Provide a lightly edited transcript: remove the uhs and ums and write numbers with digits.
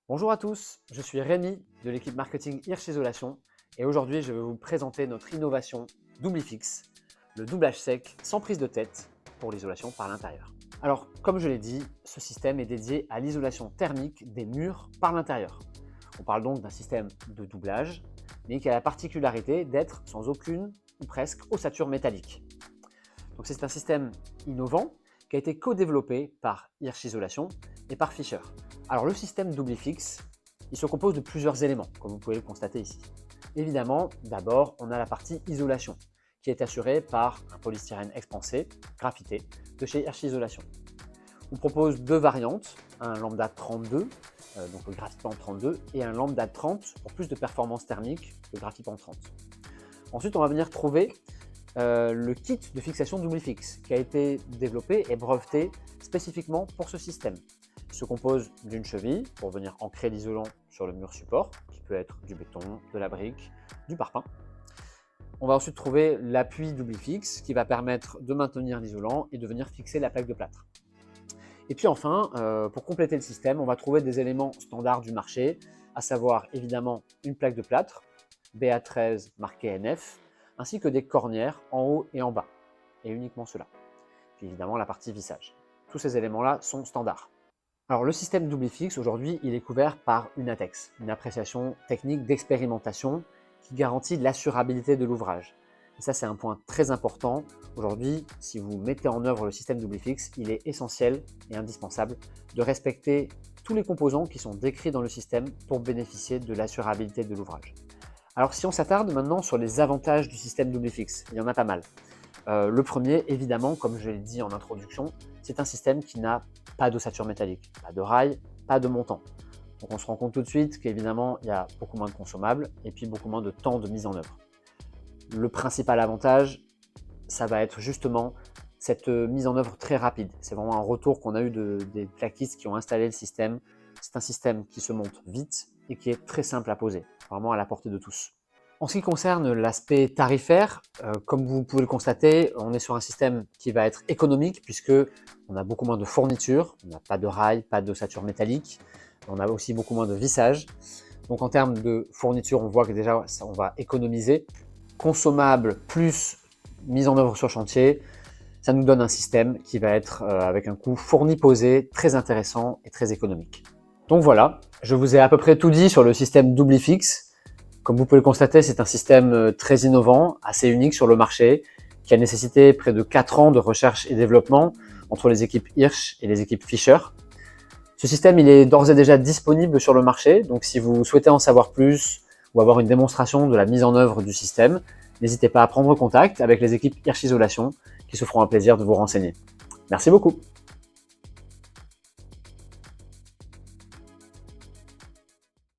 Bonjour à tous, je suis Rémi de l'équipe marketing Hirsch Isolation et aujourd'hui je vais vous présenter notre innovation Doublifix, le doublage sec sans prise de tête pour l'isolation par l'intérieur. Alors comme je l'ai dit, ce système est dédié à l'isolation thermique des murs par l'intérieur. On parle donc d'un système de doublage mais qui a la particularité d'être sans aucune ou presque ossature métallique. Donc c'est un système innovant qui a été co-développé par Hirsch Isolation et par Fischer. Alors le système Doublifix, il se compose de plusieurs éléments, comme vous pouvez le constater ici. Évidemment, d'abord, on a la partie isolation, qui est assurée par un polystyrène expansé, graphité, de chez Hirsch Isolation. On propose deux variantes, un lambda 32, donc le Graphipan 32, et un lambda 30 pour plus de performance thermique, le Graphipan 30. Ensuite, on va venir trouver le kit de fixation Doublifix qui a été développé et breveté spécifiquement pour ce système. Il se compose d'une cheville pour venir ancrer l'isolant sur le mur support, qui peut être du béton, de la brique, du parpaing. On va ensuite trouver l'appui Doublifix qui va permettre de maintenir l'isolant et de venir fixer la plaque de plâtre. Et puis enfin, pour compléter le système, on va trouver des éléments standards du marché, à savoir évidemment une plaque de plâtre, BA13 marquée NF, ainsi que des cornières en haut et en bas, et uniquement cela. Puis évidemment la partie vissage. Tous ces éléments-là sont standards. Alors le système Doublifix, aujourd'hui, il est couvert par une ATEX, une appréciation technique d'expérimentation qui garantit l'assurabilité de l'ouvrage. Et ça, c'est un point très important. Aujourd'hui, si vous mettez en œuvre le système Doublifix, il est essentiel et indispensable de respecter tous les composants qui sont décrits dans le système pour bénéficier de l'assurabilité de l'ouvrage. Alors si on s'attarde maintenant sur les avantages du système Doublifix, il y en a pas mal. Le premier, évidemment, comme je l'ai dit en introduction, c'est un système qui n'a pas d'ossature métallique, pas de rail, pas de montant. Donc on se rend compte tout de suite qu'évidemment, il y a beaucoup moins de consommables et puis beaucoup moins de temps de mise en œuvre. Le principal avantage, ça va être justement cette mise en œuvre très rapide. C'est vraiment un retour qu'on a eu des plaquistes qui ont installé le système. C'est un système qui se monte vite et qui est très simple à poser, vraiment à la portée de tous. En ce qui concerne l'aspect tarifaire, comme vous pouvez le constater, on est sur un système qui va être économique puisque on a beaucoup moins de fournitures, on n'a pas de rail, pas d'ossature métallique, on a aussi beaucoup moins de vissage. Donc en termes de fourniture, on voit que déjà on va économiser. Consommable plus mise en œuvre sur chantier, ça nous donne un système qui va être avec un coût fourni-posé très intéressant et très économique. Donc voilà, je vous ai à peu près tout dit sur le système Doublifix. Comme vous pouvez le constater, c'est un système très innovant, assez unique sur le marché, qui a nécessité près de 4 ans de recherche et développement entre les équipes Hirsch et les équipes Fischer. Ce système, il est d'ores et déjà disponible sur le marché, donc si vous souhaitez en savoir plus ou avoir une démonstration de la mise en œuvre du système, n'hésitez pas à prendre contact avec les équipes Hirsch Isolation qui se feront un plaisir de vous renseigner. Merci beaucoup.